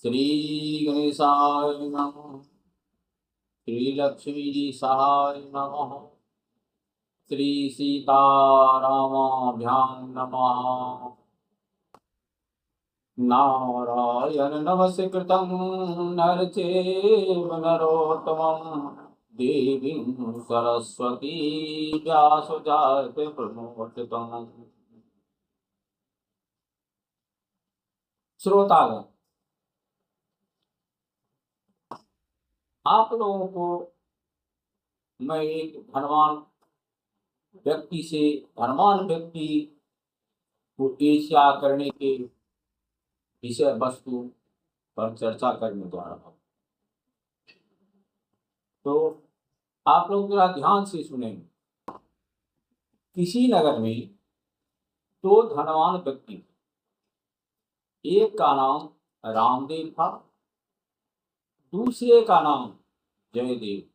श्री गणेशाय नमः। श्री लक्ष्मी जी सहाय नमः। श्री सीतारामाभ्यां नमः। नारायण नमस्कृतं नर चैव नरोत्तमं देवीं सरस्वती व्यासं ततो प्रमुदितम्। श्रोतागण, आप लोगों को मैं एक धनवान व्यक्ति को ईर्ष्या करने के विषय वस्तु पर चर्चा करने जा रहा हूं। तो आप लोग जरा ध्यान से सुनेंगे। किसी नगर में दो धनवान व्यक्ति, एक का नाम रामदेव था, दूसरे का नाम जयदेव।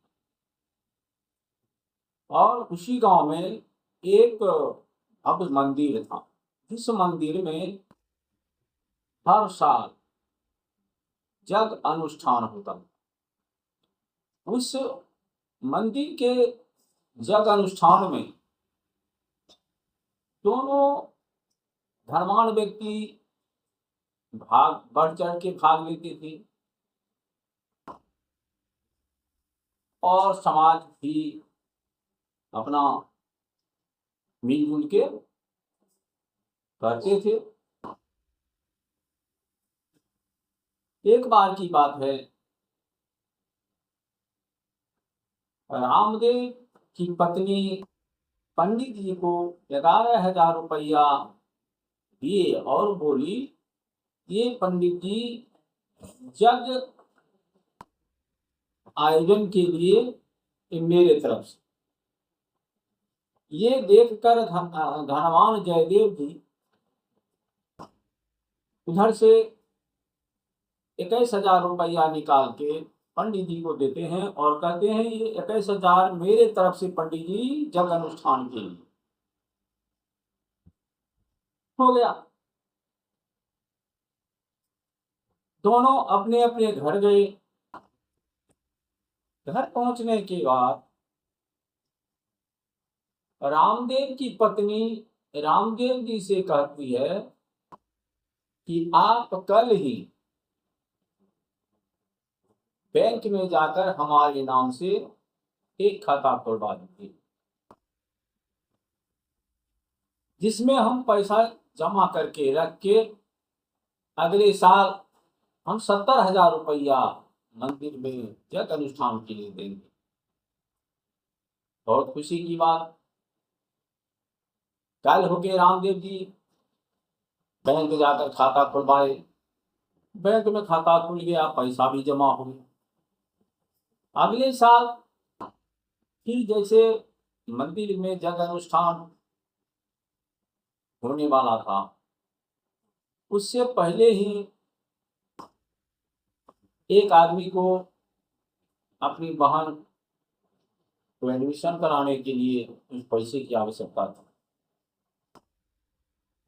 और उसी गांव में एक भव्य मंदिर था, जिस मंदिर में हर साल जग अनुष्ठान होता। उस मंदिर के जग अनुष्ठान में दोनों धनवान व्यक्ति बढ़ चढ़ के भाग लेते थे और समाज भी अपना मिलजुल के करते थे। एक बार की बात है, रामदेव की पत्नी पंडित जी को 11,000 रुपया दिए और बोली, ये पंडित जी जग आयोजन के लिए मेरे तरफ से। ये देखकर धनवान जयदेव जी उधर से 21,000 रुपया निकाल के पंडित जी को देते हैं और कहते हैं, ये 21,000 मेरे तरफ से पंडित जी जग अनुष्ठान के लिए। हो गया। दोनों अपने अपने घर गए। घर पहुंचने के बाद रामदेव की पत्नी रामदेव जी से कहती है कि आप कल ही बैंक में जाकर हमारे नाम से एक खाता खुलवा दीजिए, जिसमें हम पैसा जमा करके रख के अगले साल हम 70,000 रुपया मंदिर में जग अनुष्ठान के लिए देंगे। बहुत खुशी की बात। कल हो गए, रामदेव जी बैंक जाकर खाता खुलवाए। बैंक में खाता खुल गया, पैसा भी जमा हो गया। अगले साल फिर जैसे मंदिर में जग अनुष्ठान होने वाला था, उससे पहले ही एक आदमी को अपनी बहन को एडमिशन कराने के लिए उस पैसे की आवश्यकता थी।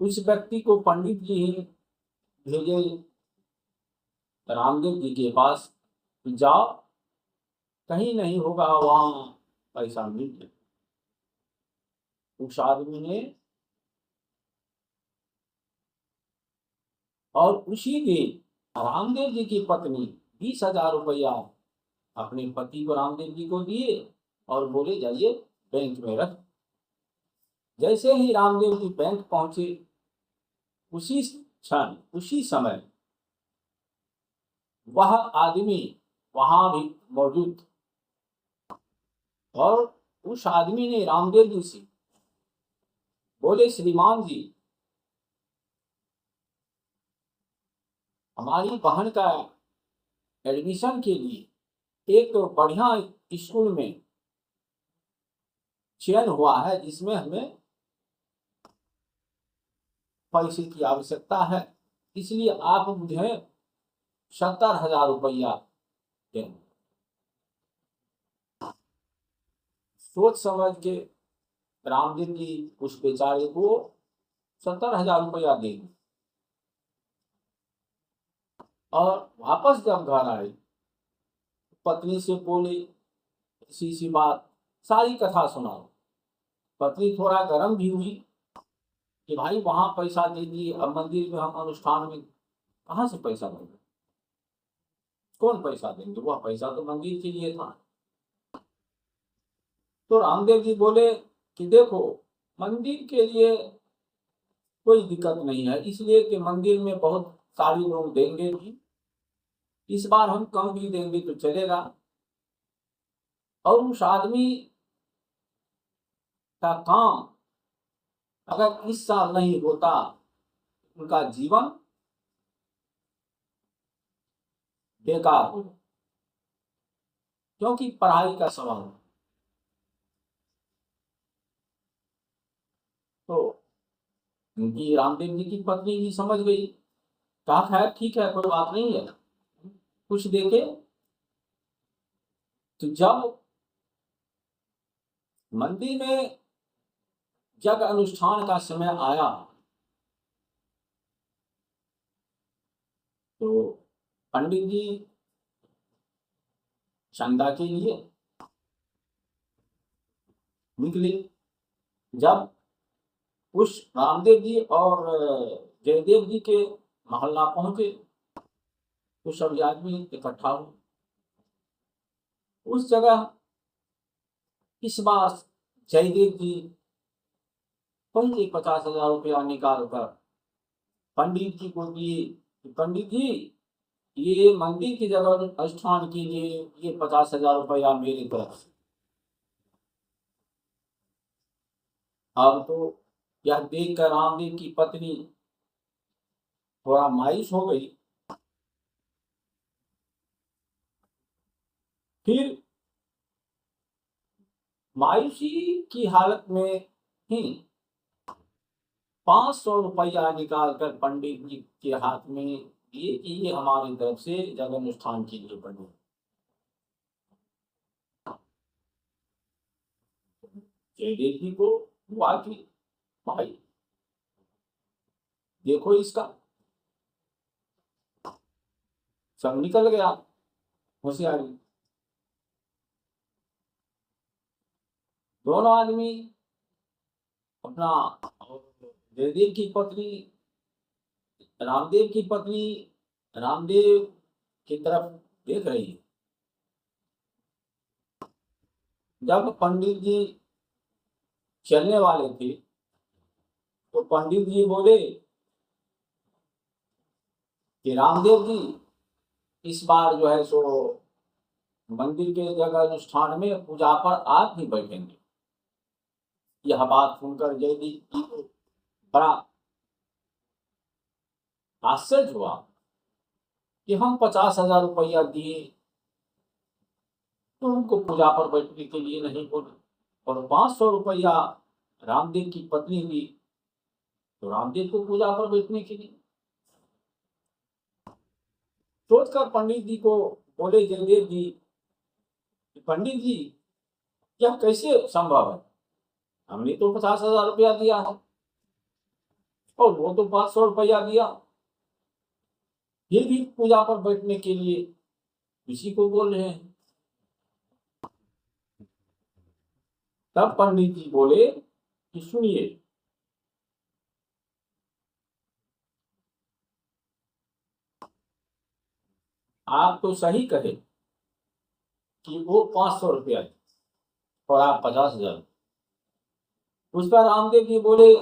उस व्यक्ति को पंडित जी भेजे रामदेव जी के पास, जाओ, कहीं नहीं होगा वहां पैसा मिल जाए। उस आदमी ने और उसी दिन रामदेव जी की पत्नी 20,000 रुपया अपने पति को रामदेव जी को दिए और बोले, जाइए बैंक में रख। जैसे ही रामदेव जी बैंक पहुंचे, उसी क्षण उसी समय वह आदमी वहां भी मौजूद था और उस आदमी ने रामदेव जी से बोले, श्रीमान जी, हमारी बहन का एडमिशन के लिए एक बढ़िया स्कूल में चयन हुआ है, जिसमें हमें पैसे की आवश्यकता है, इसलिए आप मुझे 70,000 रुपया दें। सोच समझ के रामदेव जी उस बेचारे को 70,000 रुपया देंगे और वापस जब घर आए पत्नी से बोले इसी सी बात, सारी कथा सुनाओ। पत्नी थोड़ा गर्म भी हुई कि भाई वहां पैसा दे दिए, अब मंदिर में हम अनुष्ठान में कहाँ से पैसा देंगे, कौन पैसा देंगे, वह पैसा तो मंदिर के लिए था। तो रामदेव जी बोले कि देखो मंदिर के लिए कोई दिक्कत नहीं है, इसलिए कि मंदिर में बहुत सारे लोग देंगे भी, इस बार हम कम भी देंगे तो चलेगा। और उस आदमी का काम अगर इस साल नहीं होता, उनका जीवन बेकार हो, क्योंकि पढ़ाई का सवाल है। तो उनकी रामदेव जी की पत्नी भी समझ गई, कहा खैर ठीक है, कोई बात नहीं है, कुछ देखे। तो जब मंदिर में जग अनुष्ठान का समय आया तो पंडित जी चंदा के लिए निकले। जब उस रामदेव जी और जयदेव जी के मोहल्ला पहुंचे तो सभी आदमी इकट्ठा हुए उस जगह। इस बार जयदेव जी पहले 50,000 रुपया निकाल कर पंडित जी को दिए कि पंडित जी ये मंदिर की जगह अनुष्ठान के लिए ये 50,000 रुपया मेरी तरफ से। अब तो यह देखकर रामदेव की पत्नी थोड़ा मायूस हो गई। फिर मायूसी की हालत में ही 500 रुपया निकाल कर पंडित जी के हाथ में दिए कि ये हमारी तरफ से जगह अनुष्ठान के लिए बने। जयदेव जी को हुआ कि भाई देखो इसका सब निकल गया होशियारी। दोनों आदमी अपना, जयदेव की पत्नी रामदेव की पत्नी रामदेव की तरफ देख रही है। जब पंडित जी चलने वाले थे तो पंडित जी बोले कि रामदेव जी इस बार जो है सो मंदिर के जगह अनुष्ठान में पूजा पर आप ही बैठेंगे। यह बात सुनकर जयदेव जी को बड़ा आश्चर्य हुआ कि हम 50,000 रुपया दिए तो उनको पूजा पर बैठने के लिए नहीं बोले, और 500 रुपया रामदेव की पत्नी दी तो रामदेव को पूजा पर बैठने के लिए। सोचकर पंडित जी को बोले जयदेव जी, पंडित जी यह कैसे संभव है, हमने तो 50,000 रुपया दिया है और वो तो 500 रुपया दिया, फिर भी पूजा पर बैठने के लिए किसी को बोल रहे हैं। तब पंडित जी बोले कि सुनिए, आप तो सही कहे कि वो 500 रुपया और आप 50,000। उस पर रामदेव जी बोले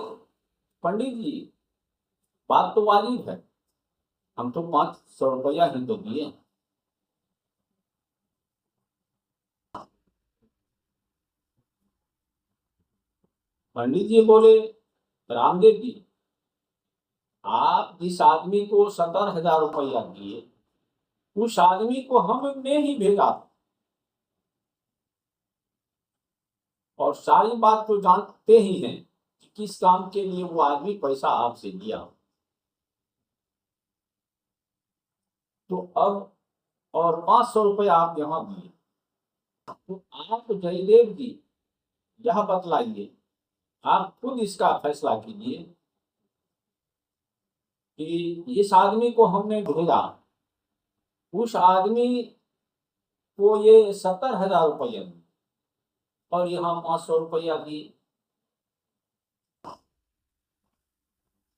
पंडित जी बात तो वाजिब है, हम तो 500 रुपया ही तो दिए। पंडित जी बोले रामदेव जी आप जिस आदमी को 70,000 रुपया दिए उस आदमी को हमने ही भेजा और सारी बात तो जानते ही हैं कि किस काम के लिए वो आदमी पैसा आपसे दिया। तो अब और 500 रुपया आप यहाँ दिए, तो आप जयदेव जी यह बतलाइए, आप खुद इसका फैसला कीजिए कि इस आदमी को हमने भेजा उस आदमी को ये 70,000 रुपया दी और यहाँ 500 रुपया दी,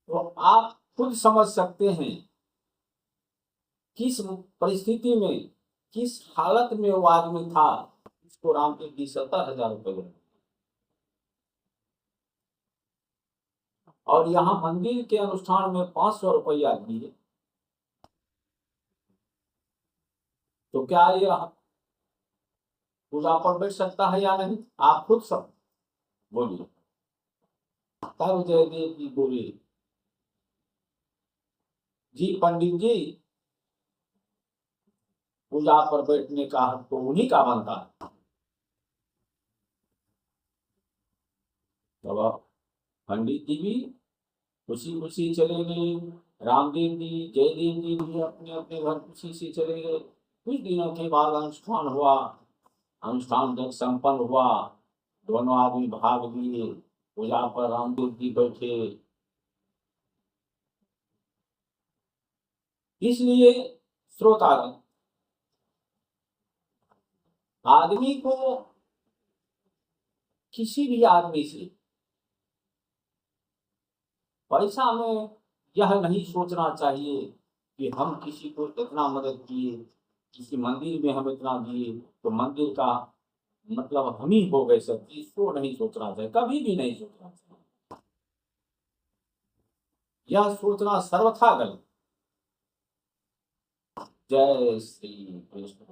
तो आप खुद समझ सकते हैं किस परिस्थिति में, किस हालत में वो आदमी था, इसको रामदेव जी 70,000 रुपये। और यहाँ मंदिर के अनुष्ठान में 500 रुपया दिए, तो क्या ये पूजा पर बैठ सकता है या नहीं? आप खुद सब बोलिए। तब जयदेव जी बोले, जी पंडित जी, पूजा पर बैठने का हक तो उन्हीं का बनता है। तब पंडित जी भी खुशी खुशी चले गए, रामदेव जी जयदेव जी भी अपने अपने घर खुशी से चले गए। कुछ दिनों के बाद अनुष्ठान हुआ। अनुष्ठान जब संपन्न हुआ, दोनों आदमी भाग लिए। पूजा पर रामदेव जी बैठे, इसलिए श्रोतागण, आदमी को किसी भी आदमी से पैसा में यह नहीं सोचना चाहिए कि हम किसी को इतना मदद किए, किसी मंदिर में हम इतना दिए तो मंदिर का मतलब हम ही हो गए सब, इसको नहीं सोचना चाहिए, कभी भी नहीं सोचना चाहिए। यह सोचना सर्वथा गलत। जय श्री कृष्ण।